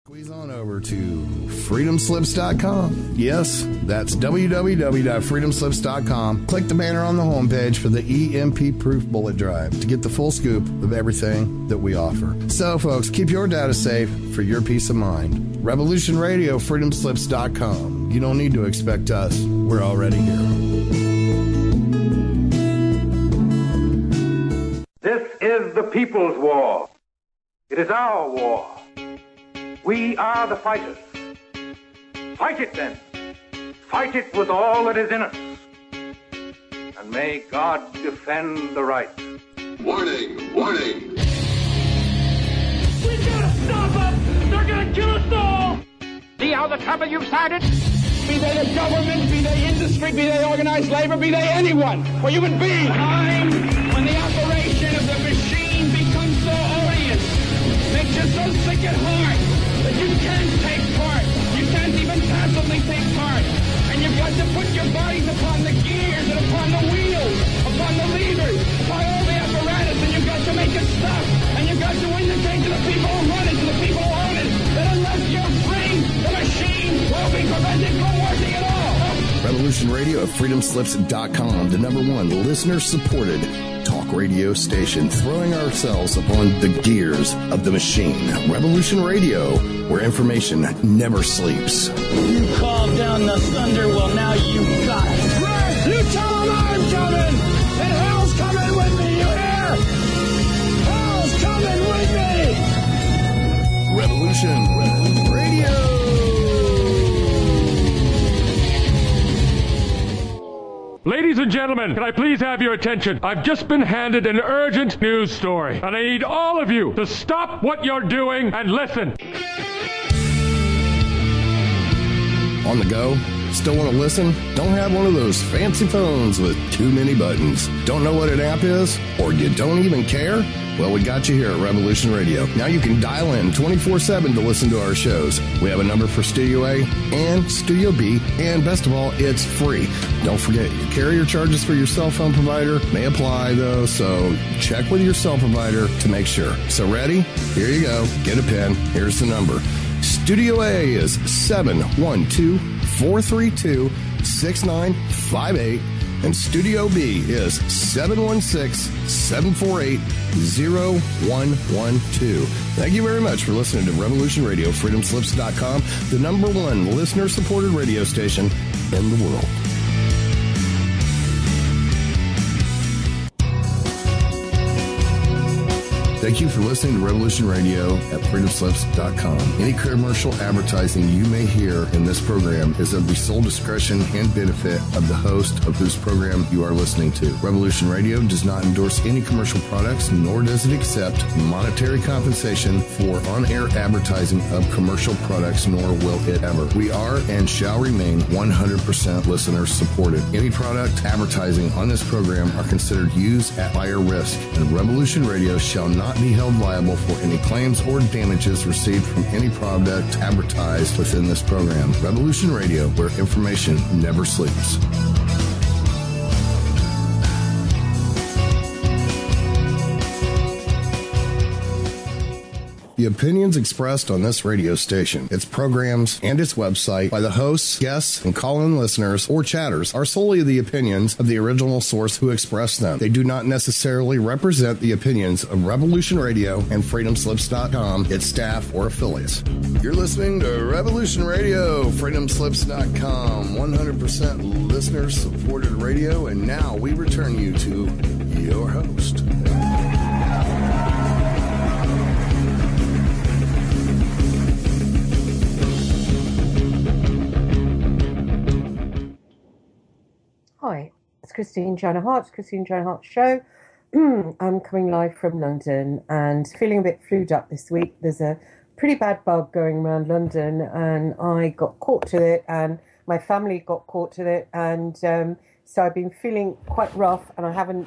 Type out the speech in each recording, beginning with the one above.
Squeeze on over to freedomslips.com. Yes, that's www.freedomslips.com. Click the banner on the homepage for the EMP-proof bullet drive to get the full scoop of everything that we offer. So, folks, keep your data safe for your peace of mind. Revolution Radio, freedomslips.com. You don't need to expect us. We're already here. This is the people's war. It is our war. We are the fighters. Fight it then. Fight it with all that is in us. And may God defend the right. Warning! Warning! We gotta stop them! They're gonna kill us all! See how the trouble you've started? Be they the government, be they industry, be they organized labor, be they anyone, or human beings. Time when the operation of the machine becomes so odious, makes you so sick at heart that you can't take part. You can't even passively take part. And you've got to put your bodies upon the gears and upon the wheels, upon the levers, upon all the apparatus, and you've got to make it stop. And you've got to indicate to the people who run it, to the people who own it, that unless you're free, the machine will be prevented from working at all. Revolution Radio at freedomslips.com, the #1 listener-supported talk radio station, throwing ourselves upon the gears of the machine. Revolution Radio, where information never sleeps. You called down the thunder, well now you got it. Right! You tell them I'm coming! And hell's coming with me, you hear? Hell's coming with me! Revolution Radio. Ladies and gentlemen, can I please have your attention? I've just been handed an urgent news story, and I need all of you to stop what you're doing and listen. On the go? Still want to listen? Don't have one of those fancy phones with too many buttons? Don't know what an app is? Or you don't even care? Well, we got you here at Revolution Radio. Now you can dial in 24/7 to listen to our shows. We have a number for Studio A and Studio B, and best of all, it's free. Don't forget, carrier charges for your cell phone provider may apply, though, so check with your cell provider to make sure. So ready? Here you go. Get a pen. Here's the number. Studio A is 712-432-6958. And Studio B is 716-748-0112. Thank you very much for listening to Revolution Radio, freedomslips.com, the #1 listener-supported radio station in the world. Thank you for listening to Revolution Radio at freedomslips.com. Any commercial advertising you may hear in this program is of the sole discretion and benefit of the host of whose program you are listening to. Revolution Radio does not endorse any commercial products, nor does it accept monetary compensation for on-air advertising of commercial products, nor will it ever. We are and shall remain 100% listener supported. Any product advertising on this program are considered used at higher risk, and Revolution Radio shall not be held liable for any claims or damages received from any product advertised within this program. Revolution Radio, where information never sleeps. The opinions expressed on this radio station, its programs, and its website by the hosts, guests, and call-in listeners or chatters are solely the opinions of the original source who expressed them. They do not necessarily represent the opinions of Revolution Radio and freedomslips.com, its staff, or affiliates. You're listening to Revolution Radio, freedomslips.com, 100% listener-supported radio, and now we return you to your host. Hi, it's Joanna Hart, Joanna Hart Show. I'm coming live from London and feeling a bit flued up this week. There's a pretty bad bug going around London, and I got caught to it, and my family got caught to it, and so I've been feeling quite rough, and I haven't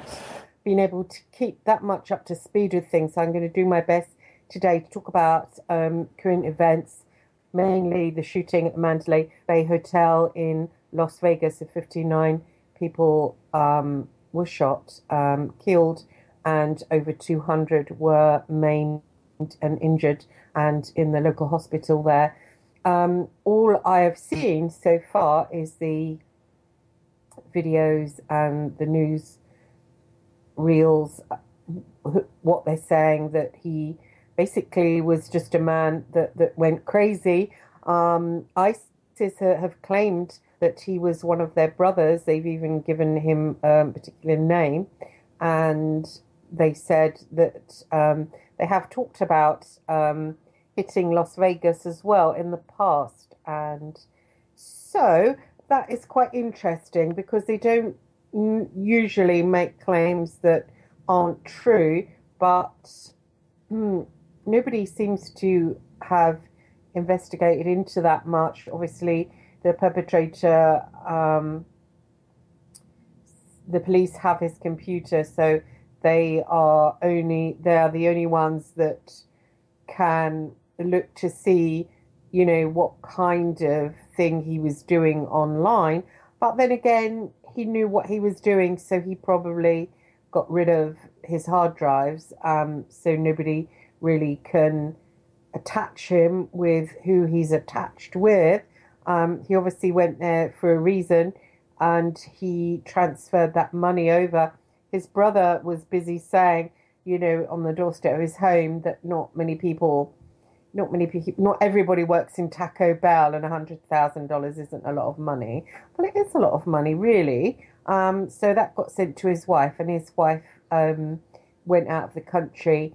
been able to keep that much up to speed with things. So I'm going to do my best today to talk about current events, mainly the shooting at the Mandalay Bay Hotel in Las Vegas of 59 people were shot, killed, and over 200 were maimed and injured and in the local hospital there. All I have seen so far is the videos and the news reels, what they're saying, that he basically was just a man that went crazy. ISIS have claimed that he was one of their brothers. They've even given him a particular name, and they said that they have talked about hitting Las Vegas as well in the past. And so that is quite interesting, because they don't usually make claims that aren't true, but nobody seems to have investigated into that much. Obviously, the perpetrator, the police have his computer, so they are the only ones that can look to see, what kind of thing he was doing online. But then again, he knew what he was doing, so he probably got rid of his hard drives, so nobody really can attach him with who he's attached with. He obviously went there for a reason, and he transferred that money over. His brother was busy saying, on the doorstep of his home, that not everybody works in Taco Bell, and $100,000 isn't a lot of money. Well, it is a lot of money, really. So that got sent to his wife, and his wife went out of the country.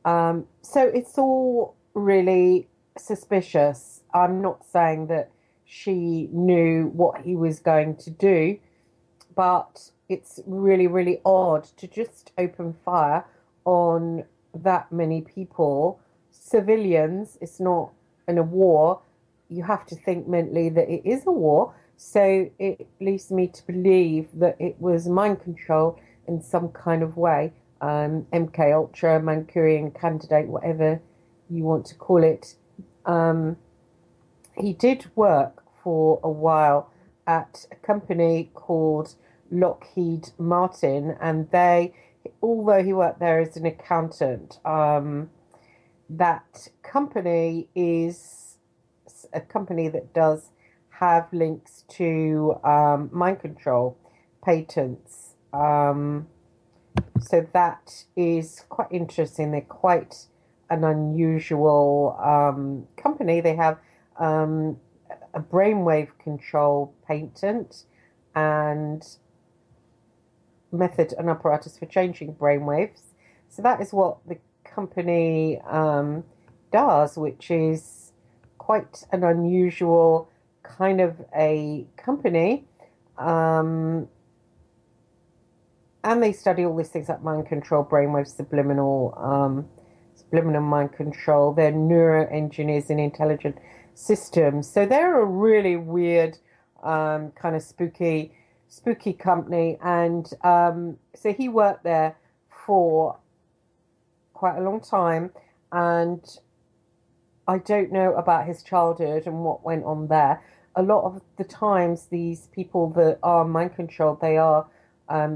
So it's all really suspicious. I'm not saying that she knew what he was going to do, but it's really, really odd to just open fire on that many people, civilians. It's not in a war. You have to think mentally that it is a war. So it leads me to believe that it was mind control in some kind of way. MK Ultra, Manchurian Candidate, whatever you want to call it. He did work for a while at a company called Lockheed Martin, and although he worked there as an accountant, that company is a company that does have links to mind control patents. So that is quite interesting. They're quite an unusual company. They have a brainwave control patent and method and apparatus for changing brainwaves. So that is what the company does, which is quite an unusual kind of a company. And they study all these things like mind control, brainwave, subliminal mind control. They're neuroengineers in intelligent systems. So they're a really weird, kind of spooky company. And so he worked there for quite a long time. And I don't know about his childhood and what went on there. A lot of the times, these people that are mind controlled, they are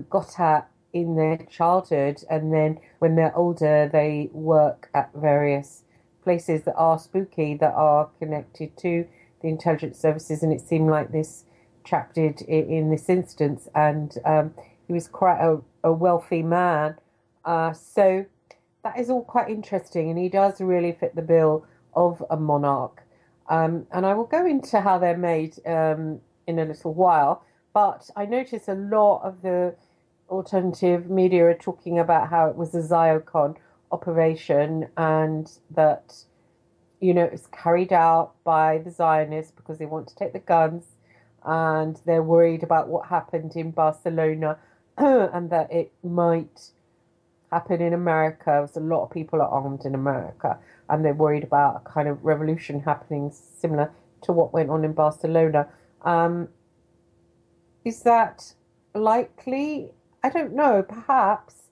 got at in their childhood, and then when they're older, they work at various places that are spooky, that are connected to the intelligence services. And it seemed like this chap did in this instance, and he was quite a wealthy man. So that is all quite interesting, and he does really fit the bill of a monarch. And I will go into how they're made in a little while. But I notice a lot of the alternative media are talking about how it was a Ziocon operation, and that, it was carried out by the Zionists because they want to take the guns, and they're worried about what happened in Barcelona and that it might happen in America. There's a lot of people are armed in America, and they're worried about a kind of revolution happening similar to what went on in Barcelona. Is that likely? I don't know, perhaps.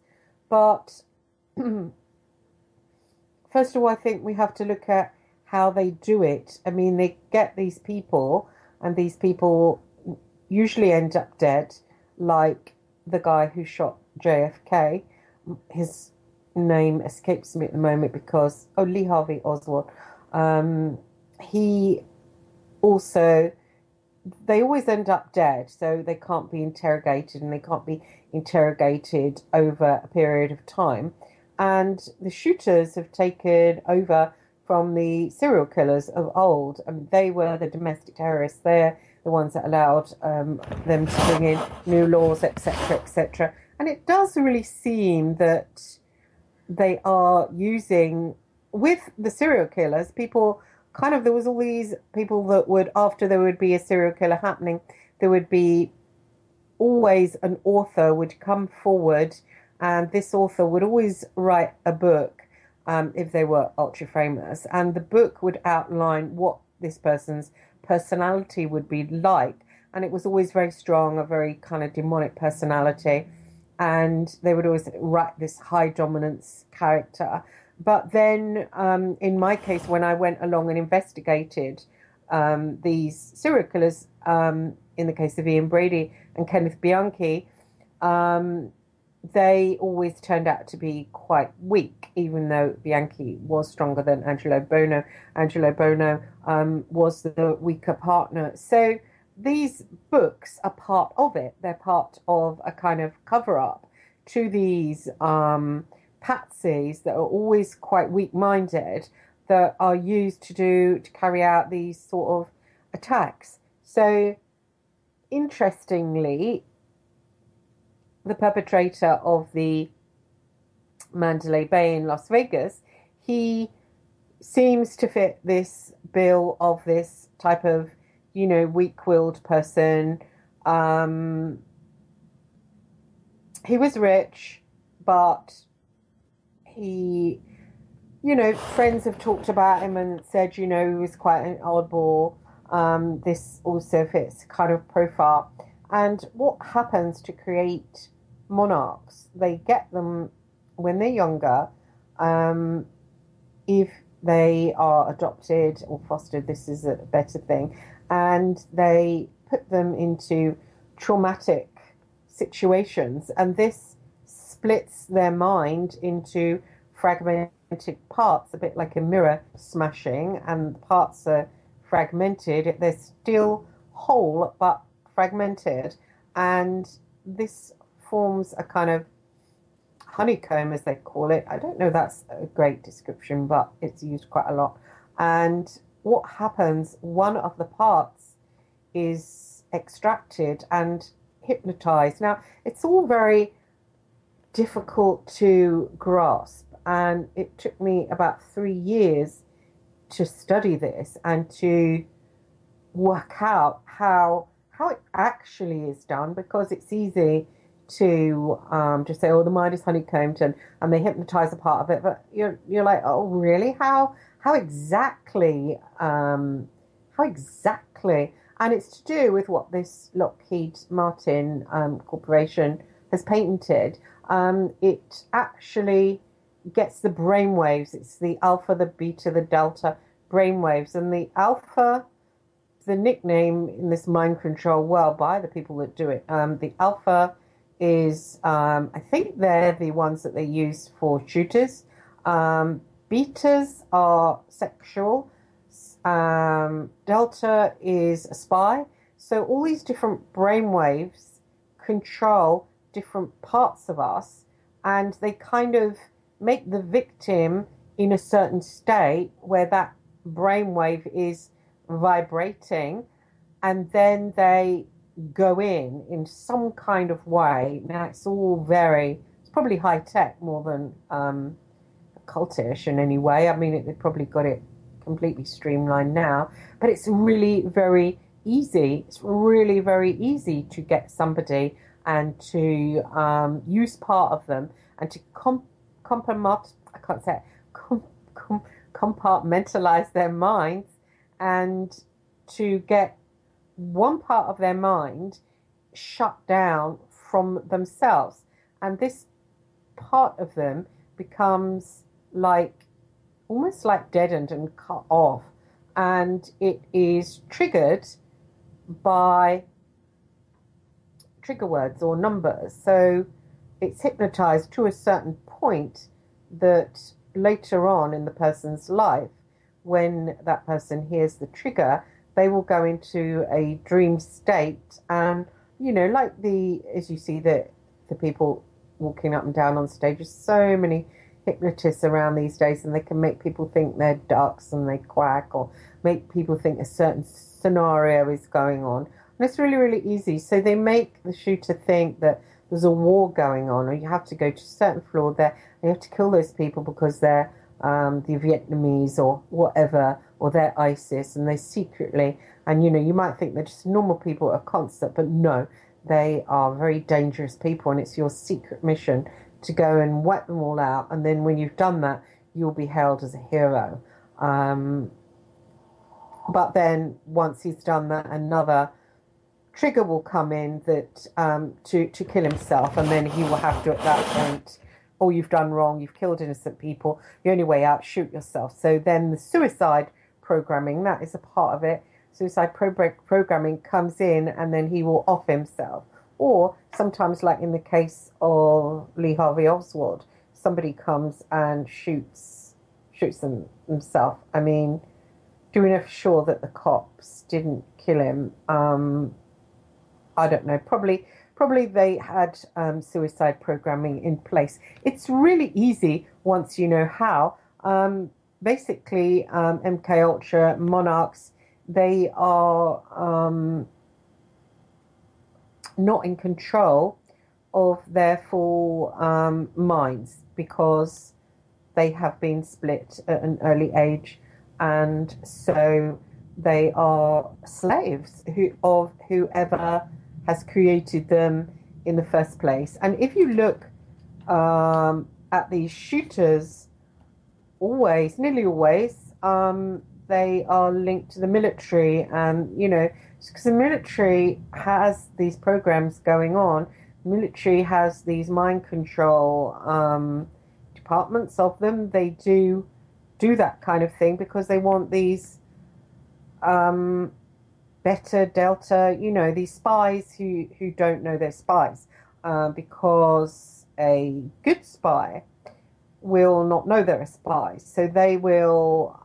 But first of all, I think we have to look at how they do it. I mean, they get these people, and these people usually end up dead, like the guy who shot JFK. His name escapes me at the moment because, Lee Harvey Oswald, he also, they always end up dead, so they can't be interrogated, and they can't be interrogated over a period of time. And the shooters have taken over from the serial killers of old. I mean, they were the domestic terrorists. They're the ones that allowed them to bring in new laws, etc., etc. And it does really seem that they are using, with the serial killers, people kind of, there was all these people that would, after there would be a serial killer happening, there would be always an author would come forward, and this author would always write a book if they were ultra famous, and the book would outline what this person's personality would be like, and it was always very strong, a very kind of demonic personality, and they would always write this high dominance character. But then in my case, when I went along and investigated these serial killers, in the case of Ian Brady and Kenneth Bianchi, they always turned out to be quite weak, even though Bianchi was stronger than Angelo Bono. Angelo Bono was the weaker partner. So these books are part of it. They're part of a kind of cover-up to these patsies that are always quite weak-minded, that are used to carry out these sort of attacks. So interestingly, the perpetrator of the Mandalay Bay in Las Vegas, he seems to fit this bill of this type of, weak-willed person. He was rich, but he, friends have talked about him and said, he was quite an oddball. This also fits kind of profile. And what happens to create monarchs? They get them when they're younger. If they are adopted or fostered, this is a better thing. And they put them into traumatic situations. And this splits their mind into fragmented parts, a bit like a mirror smashing. And the parts are fragmented. They're still whole, but fragmented, and this forms a kind of honeycomb, as they call it. I don't know, that's a great description, but it's used quite a lot. And what happens, one of the parts is extracted and hypnotized. Now, it's all very difficult to grasp, and it took me about 3 years to study this and to work out how it actually is done, because it's easy to just say, the mind is honeycombed, and they hypnotize a part of it. But you're like, oh, really? How exactly? How exactly? And it's to do with what this Lockheed Martin corporation has patented. It actually gets the brain waves. It's the alpha, the beta, the delta brain waves, and the alpha, the nickname in this mind control world by the people that do it. The alpha is, I think they're the ones that they use for shooters. Betas are sexual. Delta is a spy. So all these different brain waves control different parts of us, and they kind of make the victim in a certain state where that brainwave is vibrating, and then they go in some kind of way. Now, it's probably high tech more than cultish in any way. I mean, they've probably got it completely streamlined now, but it's really very easy. It's really very easy to get somebody and to use part of them and to compartmentalize their minds, and to get one part of their mind shut down from themselves. And this part of them becomes almost like deadened and cut off. And it is triggered by trigger words or numbers. So it's hypnotized to a certain point, that later on in the person's life, when that person hears the trigger, they will go into a dream state, and like as you see the people walking up and down on stage, there's so many hypnotists around these days, and they can make people think they're ducks and they quack, or make people think a certain scenario is going on. And it's really, really easy. So they make the shooter think that there's a war going on, or you have to go to a certain floor there, and you have to kill those people because they're the Vietnamese or whatever, or they're ISIS, and they secretly, and you might think they're just normal people at a concert, but no, they are very dangerous people, and it's your secret mission to go and wipe them all out, and then when you've done that, you'll be hailed as a hero. But then once he's done that, another trigger will come in that to kill himself, and then he will have to, at that point, oh, you've done wrong, you've killed innocent people, the only way out, shoot yourself. So then the suicide programming, that is a part of it. Suicide programming comes in, and then he will off himself. Or sometimes, like in the case of Lee Harvey Oswald, somebody comes and shoots himself. I mean, do we know for sure that the cops didn't kill him? I don't know. Probably they had suicide programming in place. It's really easy once you know how. Basically, MK Ultra monarchs, they are not in control of their full minds, because they have been split at an early age, and so they are slaves of whoever has created them in the first place. And if you look at these shooters, nearly always, they are linked to the military, and because the military has these programs going on. The military has these mind control departments of them. They do that kind of thing because they want these Beta, Delta, these spies who don't know they're spies, because a good spy will not know they're a spy. So they will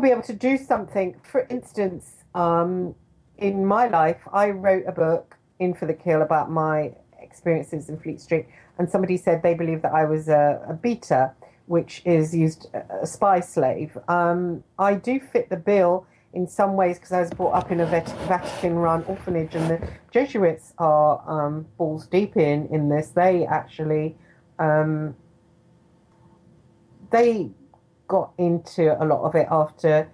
be able to do something. For instance, in my life, I wrote a book, In for the Kill, about my experiences in Fleet Street, and somebody said they believed that I was a beta, which is used a spy slave. I do fit the bill in some ways because I was brought up in a Vatican-run orphanage, and the Jesuits are balls deep in this. They actually they got into a lot of it after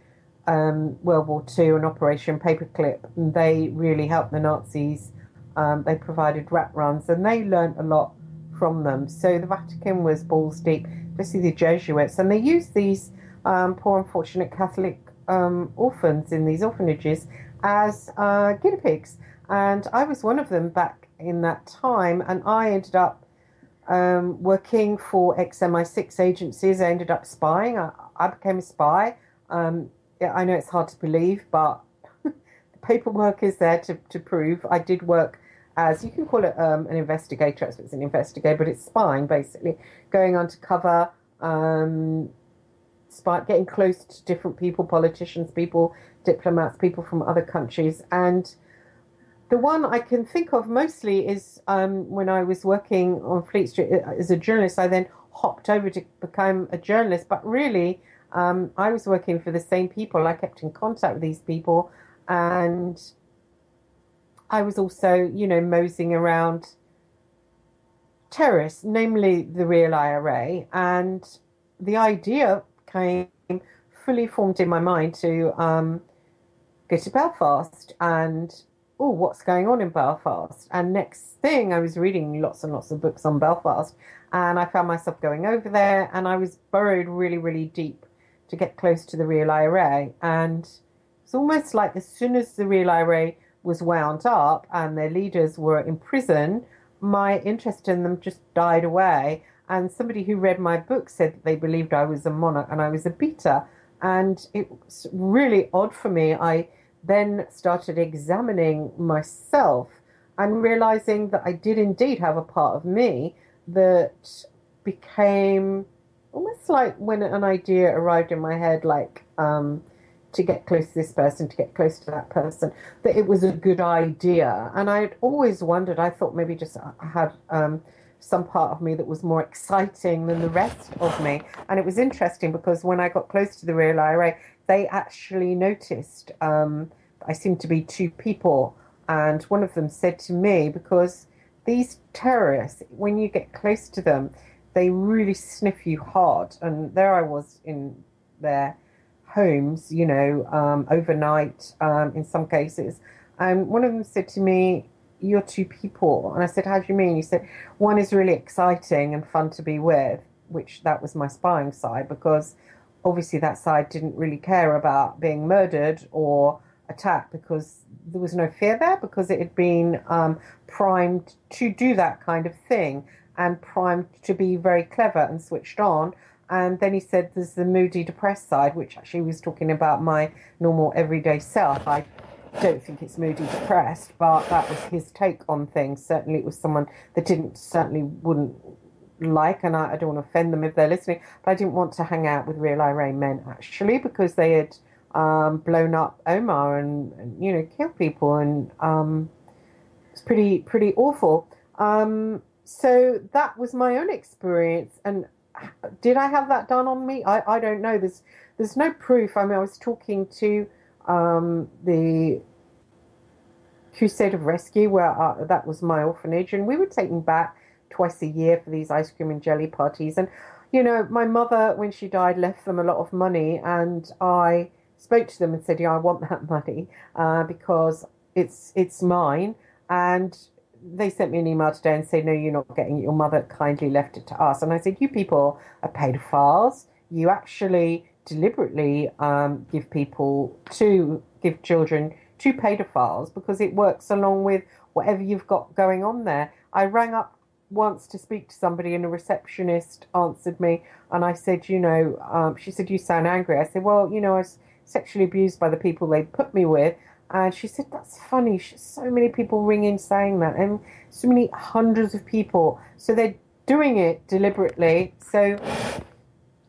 World War II and Operation Paperclip. And they really helped the Nazis. They provided rat runs, and they learned a lot from them. So the Vatican was balls deep, especially the Jesuits, and they used these poor, unfortunate Catholic orphans in these orphanages as guinea pigs. And I was one of them back in that time, and I ended up working for ex-MI6 agencies. I ended up spying. I became a spy. I know it's hard to believe, but the paperwork is there to prove. I did work as, you can call it an investigator. It's an investigator, but it's spying, basically. Going undercover, getting close to different people, politicians, people, diplomats, people from other countries. And the one I can think of mostly is when I was working on Fleet Street as a journalist. I then hopped over to become a journalist, but really I was working for the same people. I kept in contact with these people, and I was also, moseying around terrorists, namely the real IRA, and the idea came fully formed in my mind to go to Belfast and, what's going on in Belfast? And next thing, I was reading lots and lots of books on Belfast, and I found myself going over there, and I was burrowed really, really deep to get close to the real IRA. And it's almost like as soon as the real IRA was wound up and their leaders were in prison, my interest in them just died away. And somebody who read my book said that they believed I was a monarch and I was a beta. And it was really odd for me. I then started examining myself and realizing that I did indeed have a part of me that became almost like when an idea arrived in my head, like to get close to this person, to get close to that person, that it was a good idea. And I'd always wondered, I thought maybe just I had some part of me that was more exciting than the rest of me. And it was interesting because when I got close to the real IRA, they actually noticed I seemed to be two people. And one of them said to me, because these terrorists, when you get close to them, they really sniff you hard. And there I was in their homes, you know, overnight in some cases. And one of them said to me, "You're two people." And I said, "How do you mean?" He said, "One is really exciting and fun to be with," which that was my spying side, because obviously that side didn't really care about being murdered or attacked, because there was no fear there, because it had been primed to do that kind of thing and primed to be very clever and switched on. And then he said there's the moody, depressed side, which actually was talking about my normal everyday self. I don't think it's moody, depressed, but that was his take on things. Certainly it was someone that certainly wouldn't like, and I don't want to offend them if they're listening, but I didn't want to hang out with real IRA men, actually, because they had blown up Omar and you know, killed people, and it's pretty awful. So that was my own experience. And did I have that done on me? I don't know. There's no proof. I mean, I was talking to the Crusade of Rescue, where that was my orphanage, and we were taken back twice a year for these ice cream and jelly parties. And you know, my mother, when she died, left them a lot of money, and I spoke to them and said, "Yeah, I want that money because it's mine." And they sent me an email today and said, "No, you're not getting it. Your mother kindly left it to us." And I said, "You people are pedophiles. You actually deliberately give children to pedophiles, because it works along with whatever you've got going on there." I rang up once to speak to somebody, and a receptionist answered me, and I said, you know, she said, "You sound angry." I said, "Well, you know, I was sexually abused by the people they put me with." And she said, "That's funny. So many people ring in saying that, and so many hundreds of people. So they're doing it deliberately." So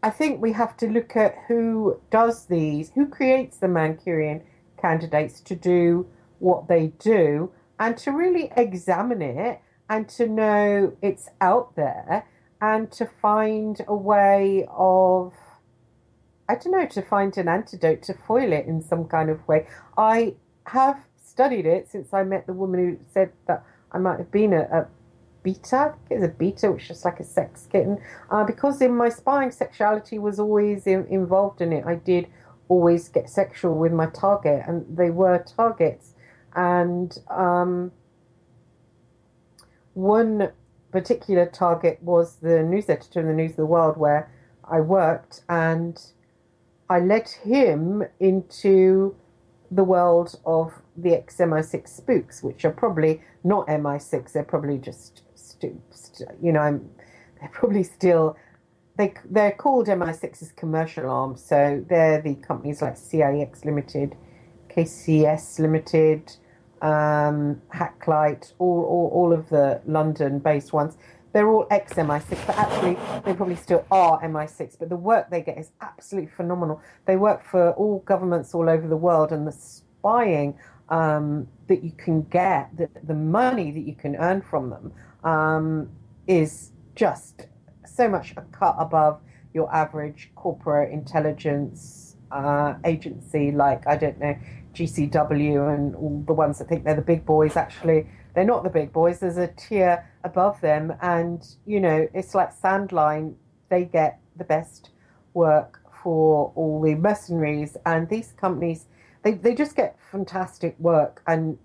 I think we have to look at who does these, who creates the Manchurian candidates to do what they do, and to really examine it, and to know it's out there, and to find a way of, I don't know, to find an antidote to foil it in some kind of way. I have studied it since I met the woman who said that I might have been a beta. I think it's a beta, which is just like a sex kitten. Because in my spying, sexuality was always involved in it. I did always get sexual with my target, and they were targets. And one particular target was the news editor in the News of the World, where I worked, and I led him into the world of the ex-MI6 spooks, which are probably not MI6. They're probably just, you know, they're probably still, they're called MI6's commercial arms. So they're the companies like CIX Limited, KCS Limited, Hacklight, all of the London-based ones. They're all ex-MI6, but actually they probably still are MI6. But the work they get is absolutely phenomenal. They work for all governments all over the world, and the spying that you can get, the money that you can earn from them is just so much a cut above your average corporate intelligence agency, like, I don't know, GCW and all the ones that think they're the big boys. Actually, they're not the big boys. There's a tier above them, and you know, it's like Sandline. They get the best work for all the mercenaries, and these companies, they just get fantastic work, and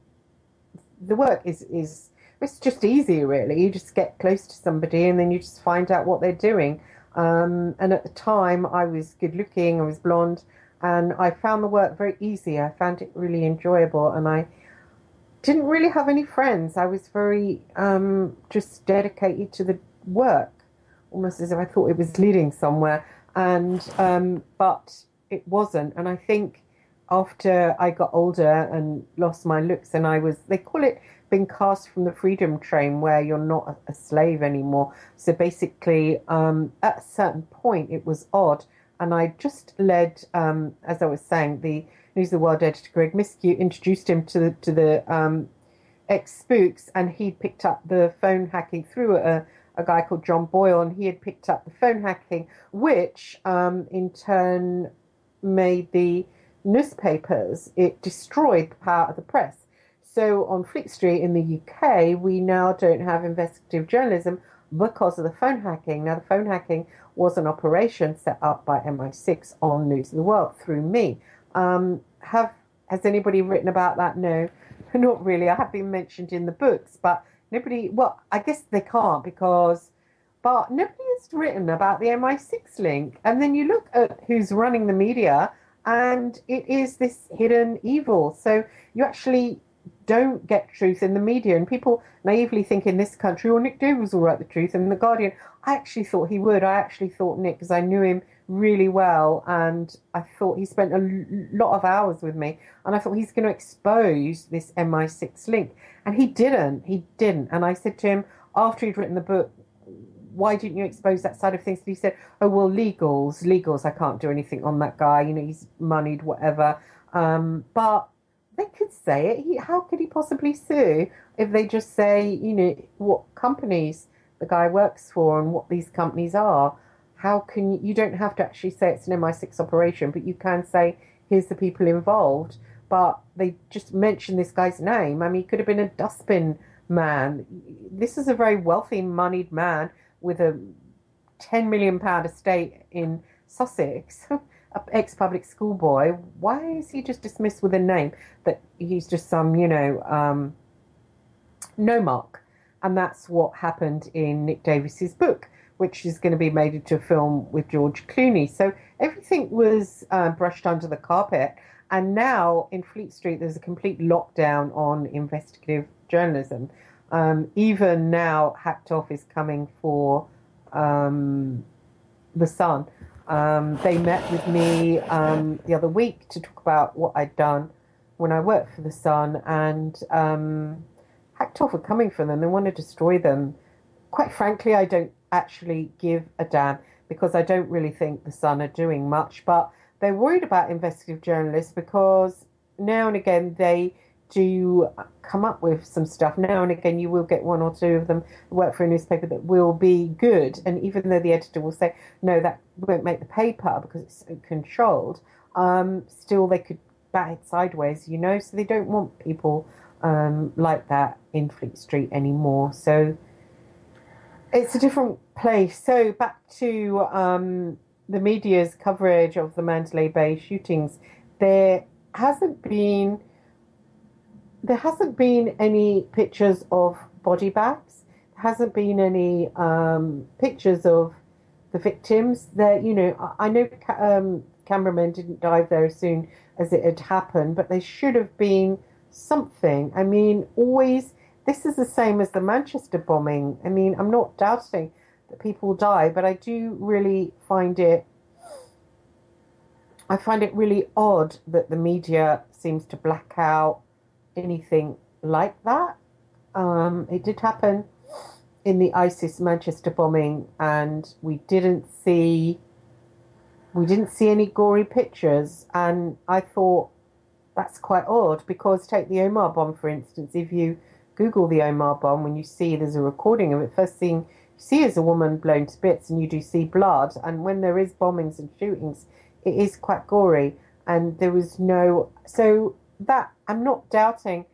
the work is it's just easy, really. You just get close to somebody, and then you just find out what they're doing. And at the time, I was good looking, I was blonde, and I found the work very easy. I found it really enjoyable, and I didn't really have any friends. I was very just dedicated to the work, almost as if I thought it was leading somewhere. And but it wasn't. And I think after I got older and lost my looks, and they call it been cast from the freedom train where you're not a slave anymore. So basically, at a certain point, it was odd. And I just led, as I was saying, the News of the World editor, Greg Miskew, introduced him to the ex-spooks, and he'd picked up the phone hacking through a guy called John Boyle, and he had picked up the phone hacking, which in turn made the newspapers, it destroyed the power of the press. So on Fleet Street in the UK, we now don't have investigative journalism because of the phone hacking. Now, the phone hacking was an operation set up by MI6 on News of the World through me. Has anybody written about that? No, not really. I have been mentioned in the books, but nobody, well, I guess they can't but nobody has written about the MI6 link. And then you look at who's running the media, and it is this hidden evil. So you actually don't get truth in the media. And people naively think in this country, oh, Nick Davis will write the truth. And in The Guardian, I actually thought he would. I actually thought Nick, because I knew him really well, and I thought he spent a lot of hours with me, and I thought he's going to expose this MI6 link. And he didn't. And I said to him, after he'd written the book, why didn't you expose that side of things? And he said, oh, well, legals, I can't do anything on that guy. You know, he's moneyed, whatever. But they could say it. How could he possibly sue if they just say, you know, what companies the guy works for and what these companies are? How can you don't have to actually say it's an MI6 operation, but you can say, here's the people involved. But they just mention this guy's name. I mean, he could have been a dustbin man. This is a very wealthy, moneyed man with a £10 million estate in Sussex, an ex-public school boy. Why is he just dismissed with a name that he's just some, you know, no mark? And that's what happened in Nick Davis's book, which is going to be made into a film with George Clooney. So everything was brushed under the carpet. And now in Fleet Street, there's a complete lockdown on investigative journalism. Even now, Hacked Off is coming for The Sun. They met with me the other week to talk about what I'd done when I worked for The Sun. And Hacked Off are coming for them. They want to destroy them. Quite frankly, I don't actually give a damn, because I don't really think The Sun are doing much. But they're worried about investigative journalists because now and again they do come up with some stuff. Now and again you will get one or two of them who work for a newspaper that will be good. And even though the editor will say, no, that won't make the paper because it's controlled, still they could bat it sideways, you know. So they don't want people like that in Fleet Street anymore. So it's a different place. So back to the media's coverage of the Mandalay Bay shootings. There hasn't been any pictures of body bags. There hasn't been any pictures of the victims. There, you know, I know cameramen didn't dive there as soon as it had happened, but there should have been something. I mean, always. This is the same as the Manchester bombing. I mean, I'm not doubting that people die, but I do really find it really odd that the media seems to black out anything like that. It did happen in the ISIS Manchester bombing, and we didn't see any gory pictures, and I thought that's quite odd, because take the Omar bomb, for instance. If you Google the Omar bomb, when you see there's a recording of it, first thing you see is a woman blown to bits, and you do see blood. And when there is bombings and shootings, it is quite gory. And there was so that, I'm not doubting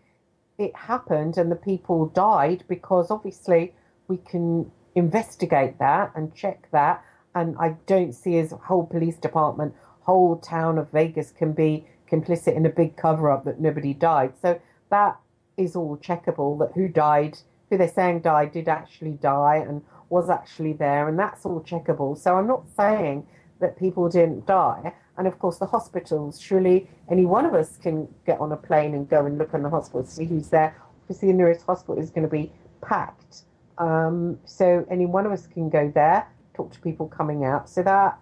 it happened and the people died, because obviously we can investigate that and check that. And I don't see as a whole police department, whole town of Vegas can be complicit in a big cover-up that nobody died. So that is all checkable, that who died, who they're saying died, did actually die and was actually there, and that's all checkable. So I'm not saying that people didn't die. And of course the hospitals, surely any one of us can get on a plane and go and look in the hospital, see who's there. Obviously the nearest hospital is going to be packed. So any one of us can go there, talk to people coming out. So that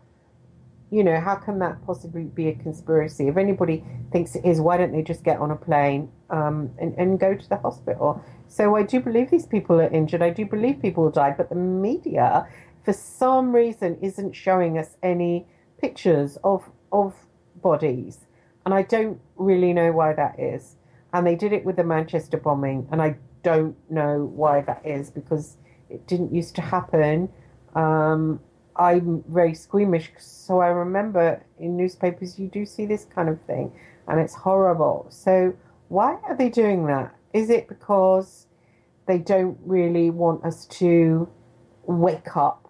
You know, how can that possibly be a conspiracy? If anybody thinks it is, why don't they just get on a plane and go to the hospital? So I do believe these people are injured. I do believe people died, but the media, for some reason, isn't showing us any pictures of bodies. And I don't really know why that is. And they did it with the Manchester bombing, and I don't know why that is, because it didn't used to happen. I'm very squeamish, so I remember in newspapers you do see this kind of thing, and it's horrible. So why are they doing that? Is it because they don't really want us to wake up?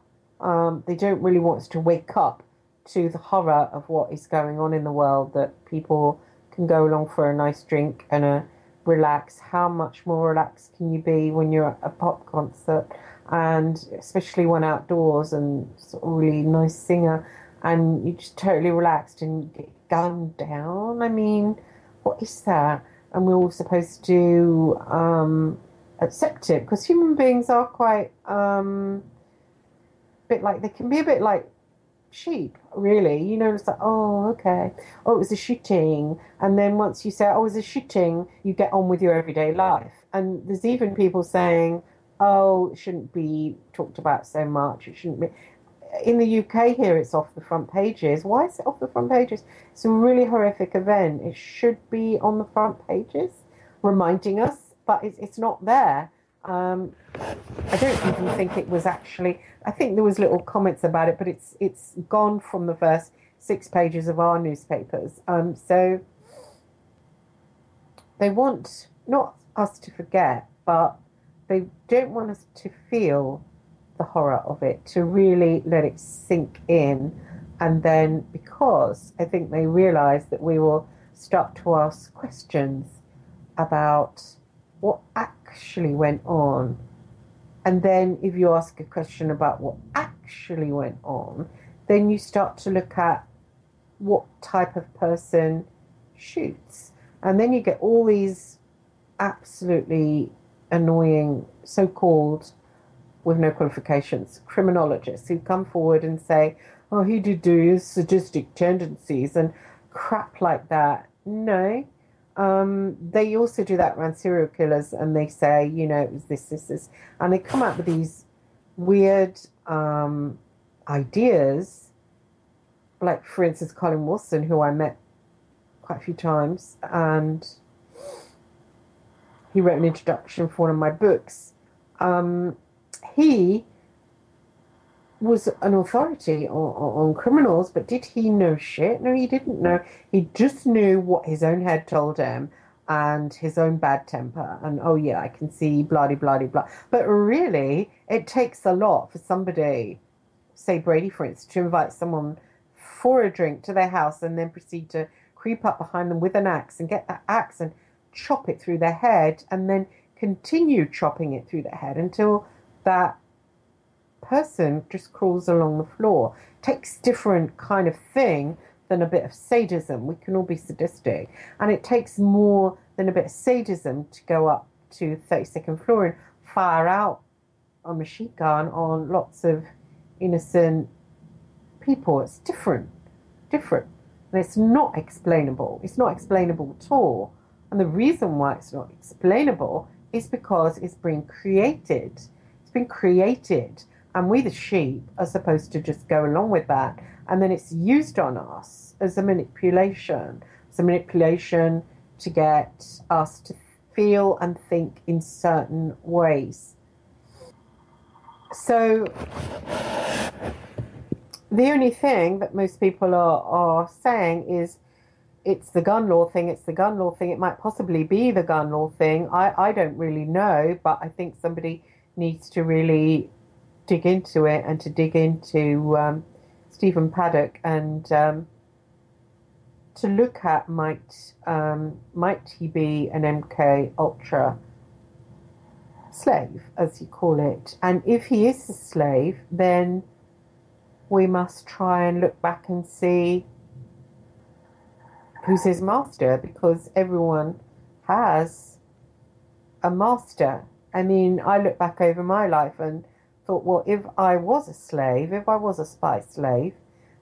They don't really want us to wake up to the horror of what is going on in the world, that people can go along for a nice drink and relax. How much more relaxed can you be when you're at a pop concert? And especially when outdoors and sort of really nice singer, and you're just totally relaxed and get gunned down. I mean, what is that? And we're all supposed to accept it, because human beings are quite bit like, they can be a bit like sheep, really. You know, it's like, oh, okay, oh, it was a shooting, and then once you say, oh, it was a shooting, you get on with your everyday life. And there's even people saying, oh, it shouldn't be talked about so much. It shouldn't be. In the UK here, it's off the front pages. Why is it off the front pages? It's a really horrific event. It should be on the front pages, reminding us, but it's not there. I don't even think it was actually. I think there was little comments about it, but it's gone from the first 6 pages of our newspapers. So they want not us to forget, but they don't want us to feel the horror of it, to really let it sink in. And then, because I think they realise that we will start to ask questions about what actually went on. And then if you ask a question about what actually went on, then you start to look at what type of person shoots. And then you get all these absolutely annoying so-called, with no qualifications, criminologists who come forward and say, oh, he did do his sadistic tendencies and crap like that. No. They also do that around serial killers, and they say, you know, it was this. And they come up with these weird ideas, like, for instance, Colin Wilson, who I met quite a few times, and he wrote an introduction for one of my books. He was an authority on criminals, but did he know shit? No, he didn't know. He just knew what his own head told him, and his own bad temper, and oh yeah, I can see blah blah blah. But really, it takes a lot for somebody, say Brady for instance, to invite someone for a drink to their house and then proceed to creep up behind them with an axe and get that axe and chop it through their head, and then continue chopping it through their head until that person just crawls along the floor. Takes different kind of thing than a bit of sadism. We can all be sadistic, and it takes more than a bit of sadism to go up to 32nd floor and fire out a machine gun on lots of innocent people. It's different, and it's not explainable. It's not explainable at all. And the reason why it's not explainable is because it's been created. It's been created, and we, the sheep, are supposed to just go along with that. And then it's used on us as a manipulation. It's a manipulation to get us to feel and think in certain ways. So the only thing that most people are saying is, it's the gun law thing, it's the gun law thing. It might possibly be the gun law thing. I don't really know, but I think somebody needs to really dig into it, and to dig into Stephen Paddock, and to look at might he be an MK Ultra slave, as you call it. And if he is a slave, then we must try and look back and see who's his master, because everyone has a master. I mean, I look back over my life and thought, well, if I was a slave, if I was a spy slave,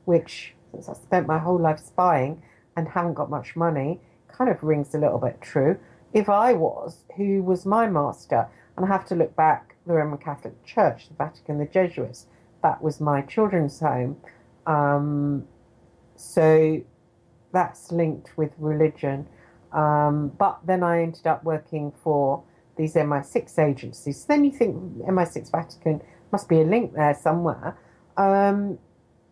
which since I spent my whole life spying and haven't got much money, kind of rings a little bit true. If I was, who was my master? And I have to look back, the Roman Catholic Church, the Vatican, the Jesuits, that was my children's home. So that's linked with religion. But then I ended up working for these MI6 agencies. So then you think MI6 Vatican must be a link there somewhere.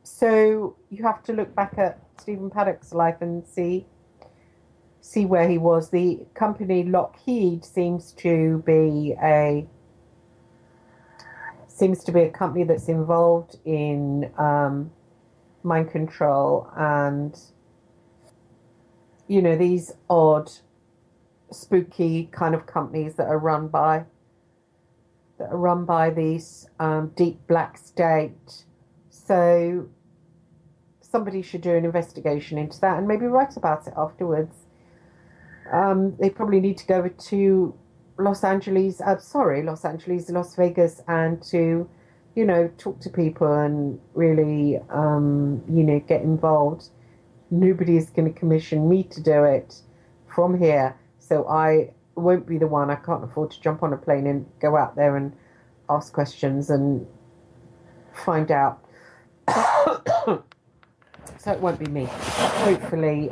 So you have to look back at Stephen Paddock's life and see where he was. The company Lockheed seems to be a company that's involved in mind control and, you know, these odd, spooky kind of companies that are run by these deep black state. So somebody should do an investigation into that and maybe write about it afterwards. They probably need to go over to Las Vegas, and to, you know, talk to people and really, you know, get involved. Nobody is going to commission me to do it from here, so I won't be the one. I can't afford to jump on a plane and go out there and ask questions and find out. So it won't be me. Hopefully,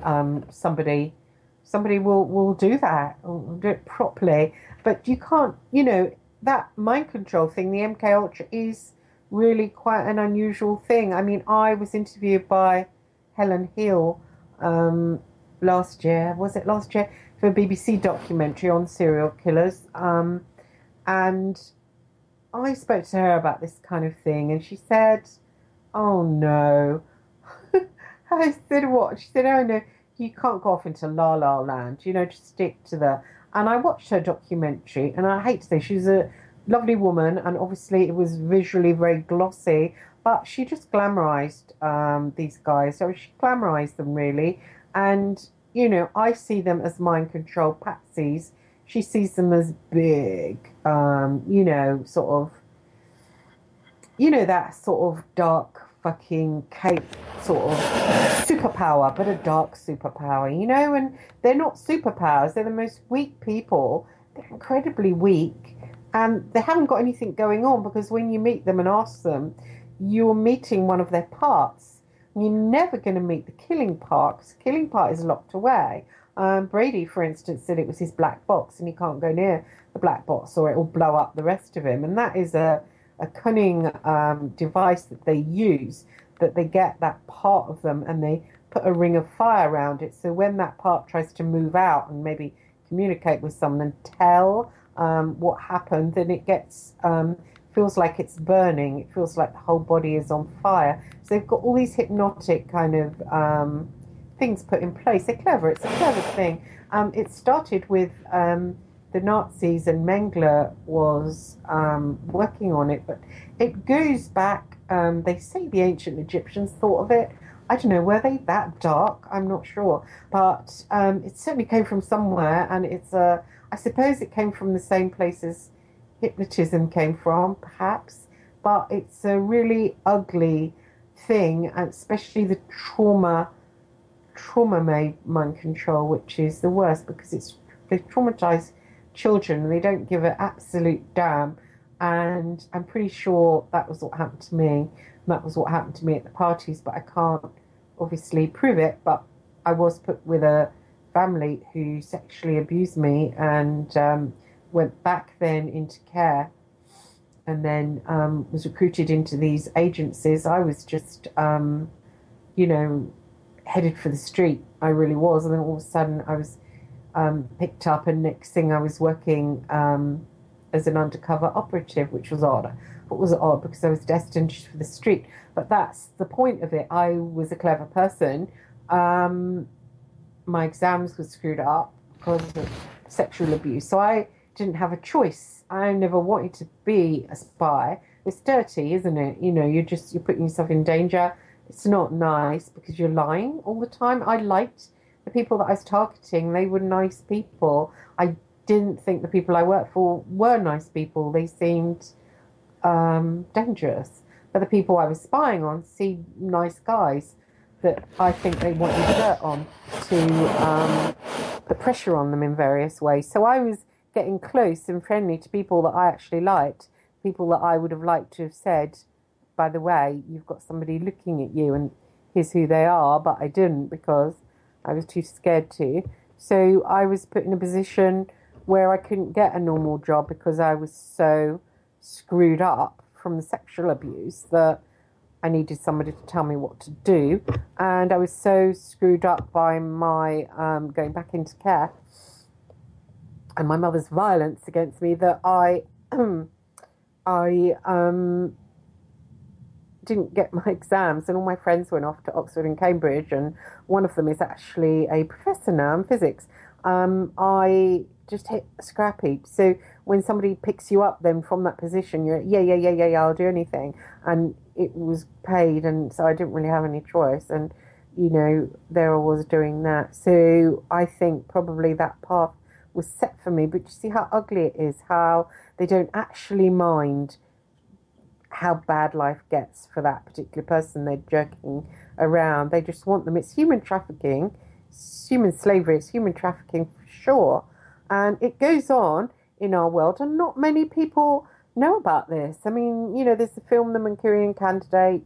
somebody will do that, will do it properly. But you can't, you know, that mind control thing, the MK Ultra, is really quite an unusual thing. I mean, I was interviewed by Helen Hill last year, for a BBC documentary on serial killers. And I spoke to her about this kind of thing, and she said, "Oh no." I said, "What?" She said, "Oh no, you can't go off into La La Land, you know, just stick to the..." And I watched her documentary, and I hate to say, she's a lovely woman, and obviously it was visually very glossy, but she just glamorized these guys. So she glamorized them, really. And, you know, I see them as mind control patsies. She sees them as big, you know, sort of, you know, that sort of dark fucking cape sort of superpower, but a dark superpower, you know. And they're not superpowers, they're the most weak people. They're incredibly weak, and they haven't got anything going on, because when you meet them and ask them, you're meeting one of their parts. You're never going to meet the killing part, because the killing part is locked away. Brady, for instance, said it was his black box, and he can't go near the black box or it will blow up the rest of him. And that is a cunning device that they use, that they get that part of them and they put a ring of fire around it. So when that part tries to move out and maybe communicate with someone and tell what happened, then it gets feels like it's burning. It feels like the whole body is on fire. So they've got all these hypnotic kind of things put in place. They're clever. It's a clever thing. It started with the Nazis, and Mengele was working on it, but it goes back. They say the ancient Egyptians thought of it. I don't know, were they that dark? I'm not sure, but it certainly came from somewhere, and it's I suppose it came from the same place as hypnotism came from, perhaps, but it's a really ugly thing, and especially the trauma-made mind control, which is the worst, because they traumatize children and they don't give an absolute damn. And I'm pretty sure that was what happened to me. That was what happened to me at the parties, but I can't obviously prove it. But I was put with a family who sexually abused me, and went back then into care, and then was recruited into these agencies. I was just, you know, headed for the street. I really was. And then all of a sudden I was picked up, and next thing I was working as an undercover operative, which was odd. What was odd, because I was destined for the street. But that's the point of it. I was a clever person. My exams were screwed up because of sexual abuse, so I didn't have a choice. I never wanted to be a spy. It's dirty, isn't it? You know, you're putting yourself in danger. It's not nice because you're lying all the time. I liked the people that I was targeting. They were nice people. I didn't think the people I worked for were nice people. They seemed dangerous. But the people I was spying on seemed nice guys. that I think they wanted dirt on to put pressure on them in various ways. So I was getting close and friendly to people that I actually liked, people that I would have liked to have said, by the way, you've got somebody looking at you and here's who they are, but I didn't because I was too scared to. So I was put in a position where I couldn't get a normal job because I was so screwed up from the sexual abuse that I needed somebody to tell me what to do. And I was so screwed up by my going back into care and my mother's violence against me that I didn't get my exams, and all my friends went off to Oxford and Cambridge, and one of them is actually a professor now in physics. I just hit a scrap heap. So when somebody picks you up then from that position, you're yeah, I'll do anything. And it was paid, and so I didn't really have any choice. And, you know, there I was doing that. So I think probably that path was set for me. But you see how ugly it is, how they don't actually mind how bad life gets for that particular person they're jerking around. They just want them. It's human trafficking, it's human slavery, it's human trafficking for sure. And it goes on in our world, and not many people know about this. I mean, you know, there's the film The Manchurian Candidate.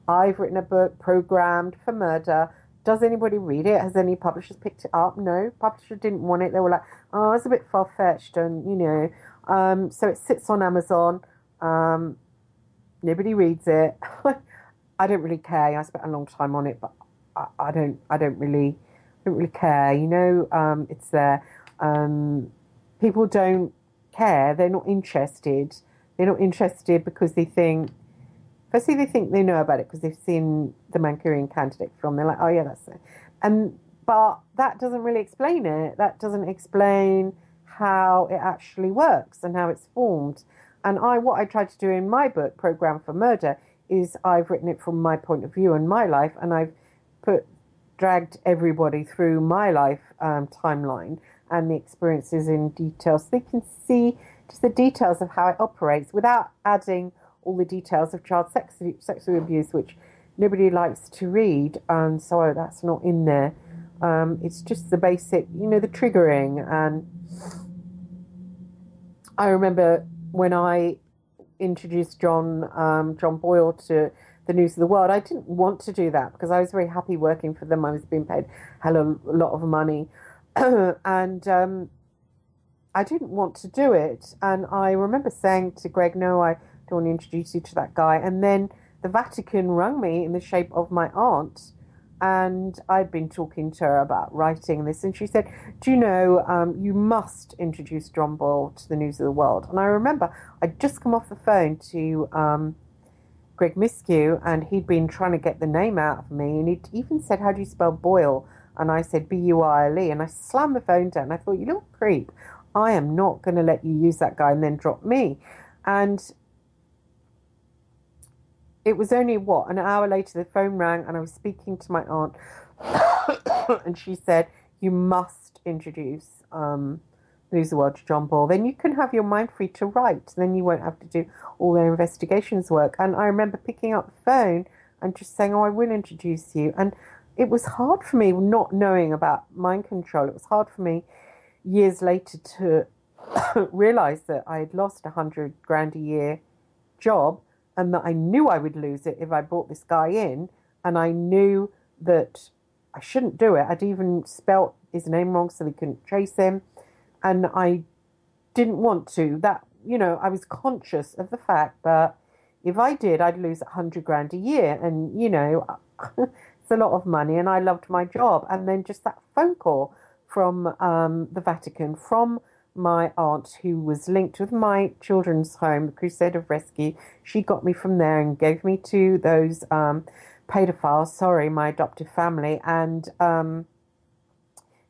I've written a book, Programmed for Murder. Does anybody read it? Has any publishers picked it up? No, publisher didn't want it. They were like, oh, it's a bit far-fetched, and, you know. So it sits on Amazon. Nobody reads it. I don't really care. I spent a long time on it, but I don't really care. You know, it's there. People don't care. They're not interested. They're not interested because they think, firstly, they think they know about it because they've seen the Manchurian Candidate film. They're like, oh yeah, that's it. But that doesn't really explain it. That doesn't explain how it actually works and how it's formed. And what I tried to do in my book, Programmed for Murder, is I've written it from my point of view and my life, and I've dragged everybody through my life timeline and the experiences in detail, so they can see just the details of how it operates without adding all the details of child sexual abuse, which nobody likes to read, and so that's not in there. It's just the basic, you know, the triggering. And I remember when I introduced John Boyle to the News of the World, I didn't want to do that because I was very happy working for them. I was being paid a lot of money. And I didn't want to do it. And I remember saying to Greg, no, I don't want to introduce you to that guy. And then the Vatican rang me in the shape of my aunt. And I'd been talking to her about writing this. And she said, do you know, you must introduce John Boyle to the News of the World. And I remember I'd just come off the phone to Greg Miskew, and he'd been trying to get the name out of me. And he'd even said, how do you spell Boyle? And I said, B-U-I-L-E. And I slammed the phone down. And I thought, you little creep, I am not going to let you use that guy and then drop me. And it was only, an hour later, the phone rang, and I was speaking to my aunt, and she said, you must introduce News of the World to John Boyle. Then you can have your mind free to write. Then you won't have to do all their investigations work. And I remember picking up the phone and just saying, oh, I will introduce you. And it was hard for me not knowing about mind control. It was hard for me years later to realise that I had lost $100,000 a year job, and that I knew I would lose it if I brought this guy in, and I knew that I shouldn't do it. I'd even spelt his name wrong so they couldn't trace him, and I didn't want to. That, you know, I was conscious of the fact that if I did, I'd lose $100,000 a year, and, you know, it's a lot of money, and I loved my job. And then just that phone call from the Vatican, from my aunt, who was linked with my children's home, the Crusade of Rescue. She got me from there and gave me to those pedophiles, my adoptive family. And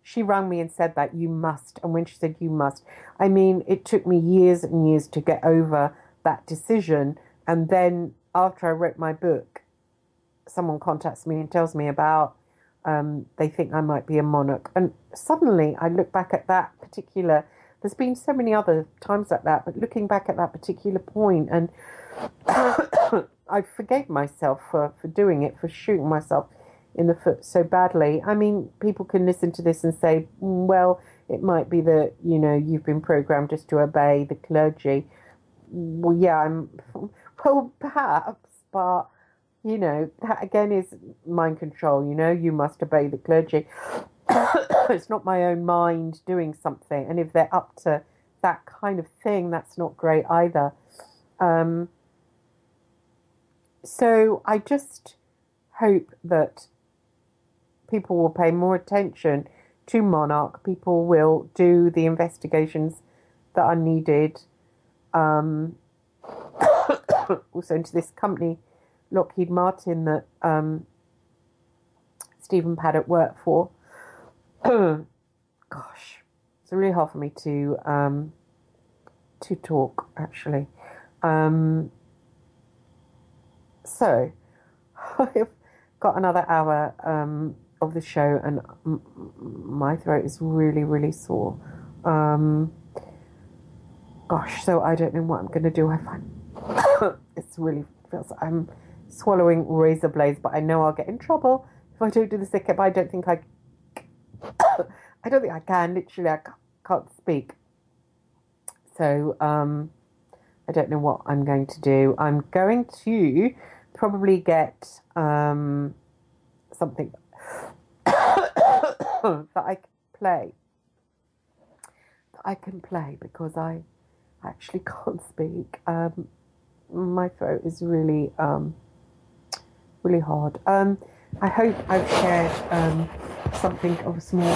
she rang me and said that you must. And when she said you must, I mean, it took me years and years to get over that decision. And then after I wrote my book, someone contacts me and tells me about they think I might be a monarch. And suddenly I look back at that particular, there's been so many other times like that, but looking back at that particular point, and I forgave myself for doing it, for shooting myself in the foot so badly. I mean, people can listen to this and say, well, it might be that, you know, you've been programmed just to obey the clergy. Well, yeah, well, perhaps, but, you know, that again is mind control, you know, you must obey the clergy. It's not my own mind doing something. And if they're up to that kind of thing, that's not great either. So I just hope that people will pay more attention to Monarch. People will do the investigations that are needed. Also into this company, Lockheed Martin, that Stephen Paddock worked for. Gosh, it's really hard for me to talk, actually. So I've got another hour of the show, and my throat is really, really sore. Gosh, so I don't know what I'm going to do. I find it's really feels like I'm swallowing razor blades, but I know I'll get in trouble if I don't do the second. But I don't think I can. Literally, I can't speak. So I don't know what I'm going to do. I'm going to probably get something that I can play because I actually can't speak. My throat is really really hard. I hope I've shared something of a small.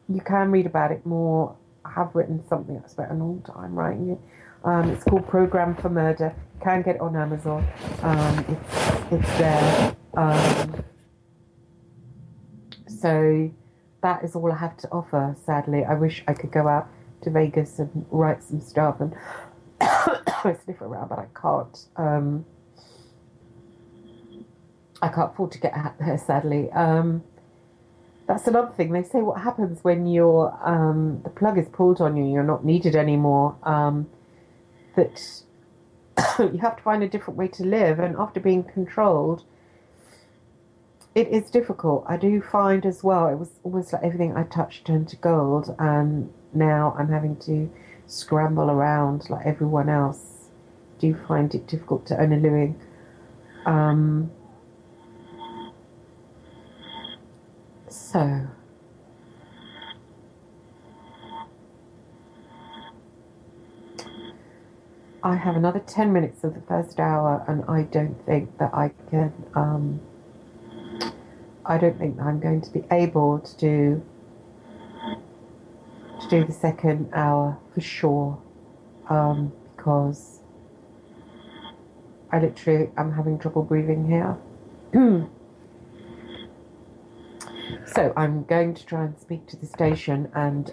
You can read about it more. I have written something. I spent a long time writing it. It's called Program for Murder. You can get it on Amazon. It's there. So that is all I have to offer, sadly. I wish I could go out to Vegas and write some stuff and sniff around, but I can't. I can't afford to get out there, sadly. That's another thing. They say what happens when you're the plug is pulled on you, you're not needed anymore. That you have to find a different way to live, and after being controlled, it is difficult. I do find as well, it was almost like everything I touched turned to gold, and now I'm having to scramble around like everyone else. Do you find it difficult to earn a living? So I have another 10 minutes of the first hour, and I don't think that I can. I don't think that I'm going to be able to do the second hour for sure, because I literally am having trouble breathing here. So I'm going to try and speak to the station, and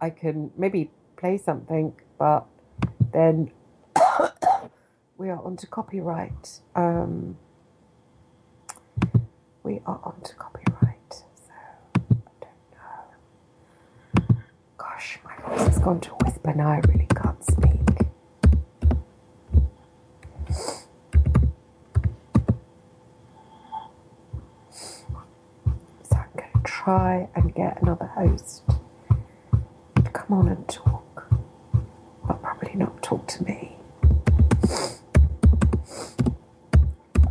I can maybe play something, but then we are onto copyright. We are onto copyright, so I don't know. Gosh, my voice has gone to a whisper now. I really can't speak. Try and get another host to come on and talk, but probably not talk to me.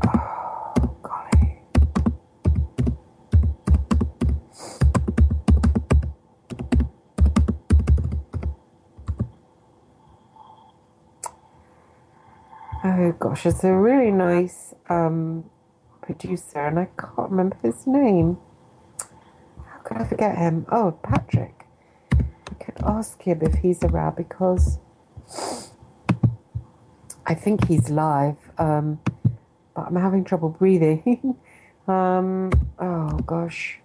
Oh, golly. Oh gosh, it's a really nice producer, and I can't remember his name. Could I forget him? Oh, Patrick. I could ask him if he's around, because I think he's live, but I'm having trouble breathing. Oh gosh.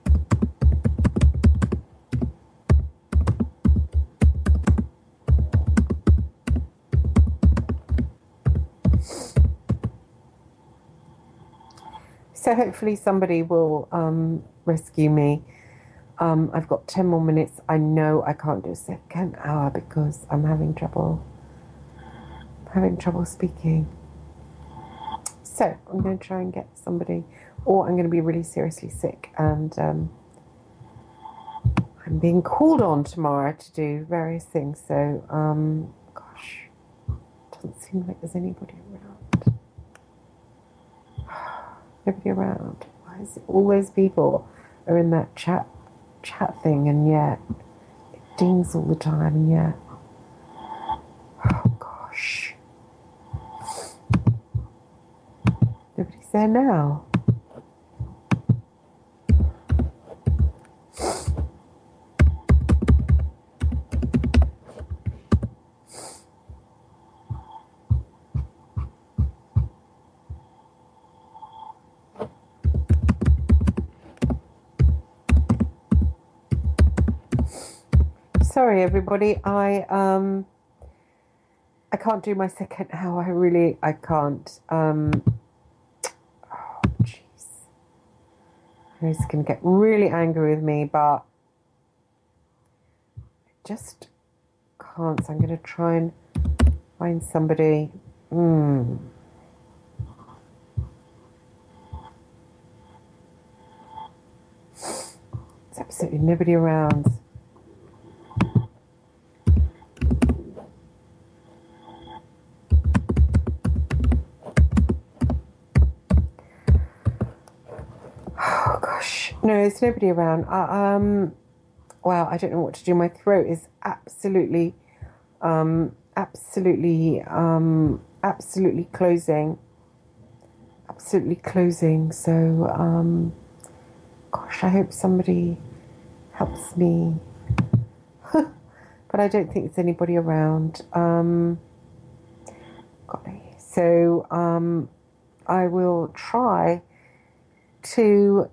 So hopefully somebody will rescue me. I've got 10 more minutes. I know I can't do a second hour because I'm having trouble having trouble speaking. So I'm going to try and get somebody, or I'm going to be really seriously sick, and I'm being called on tomorrow to do various things. So, gosh, doesn't seem like there's anybody around. Nobody around. Why is it all those people are in that chat thing, and yet it dings all the time, and yet, oh gosh, nobody's there now. Sorry, everybody. I can't do my second hour. I can't. Oh, jeez. He's going to get really angry with me, but I just can't. So I'm going to try and find somebody. There's absolutely nobody around. No, there's nobody around. Wow, I don't know what to do. My throat is absolutely closing. Absolutely closing. So, gosh, I hope somebody helps me. But I don't think there's anybody around. Golly. So, I will try to...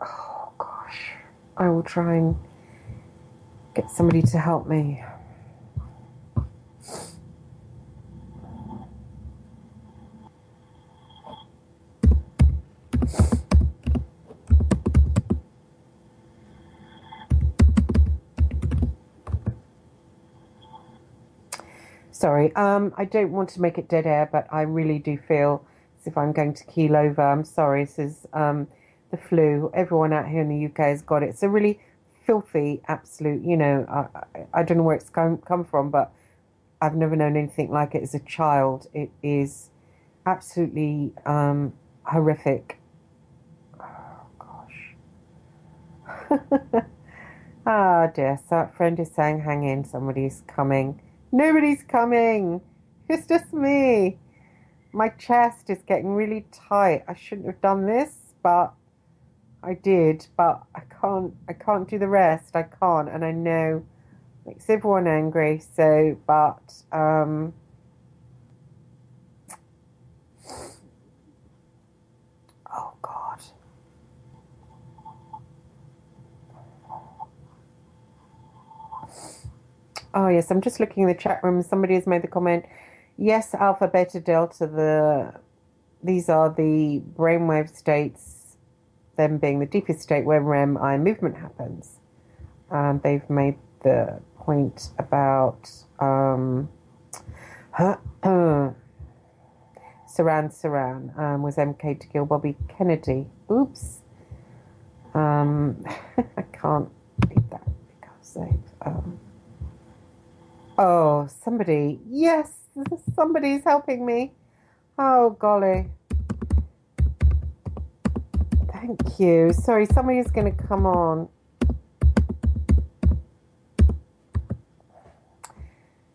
Oh, gosh. I will try and get somebody to help me. Sorry, I don't want to make it dead air, but I really do feel as if I'm going to keel over. I'm sorry, this is the flu. Everyone out here in the UK has got it. It's a really filthy, absolute, I don't know where it's come from, but I've never known anything like it as a child. It is absolutely horrific. Oh, gosh. Ah, dear. So a friend is saying, hang in, somebody's coming. Nobody's coming. It's just me. My chest is getting really tight. I shouldn't have done this, but I did. But I can't do the rest. I can't, and I know it makes everyone angry. So, but oh God. Oh yes, I'm just looking in the chat room. Somebody has made the comment. Yes, alpha, beta, delta. These are the brainwave states. Them being the deepest state where REM eye movement happens. They've made the point about Saran was MK to kill Bobby Kennedy. Oops. I can't read that because oh, somebody. Yes, somebody's helping me. Oh, golly. Thank you. Sorry, somebody's going to come on.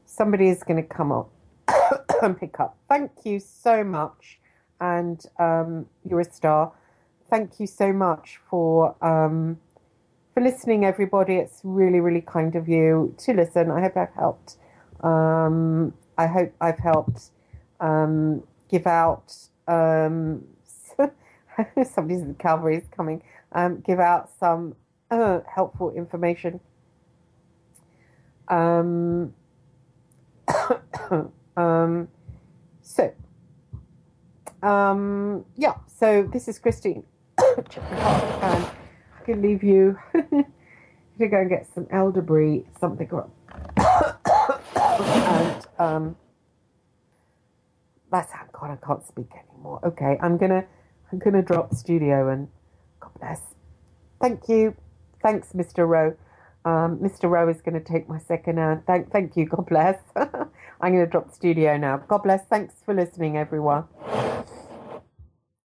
Somebody is going to come up and pick up. Thank you so much. And you're a star. Thank you so much for listening, everybody. It's really, really kind of you to listen. I hope I've helped. I hope I've helped give out... somebody's in the cavalry is coming. Give out some helpful information. Yeah. So this is Christine, and I can leave you to go and get some elderberry, something, and That's how, God, I can't speak anymore. Okay, I'm gonna drop studio, and God bless. Thank you. Thanks, Mr. Rowe. Mr. Rowe is going to take my second hand. Thank you. God bless. I'm going to drop studio now. God bless. Thanks for listening, everyone.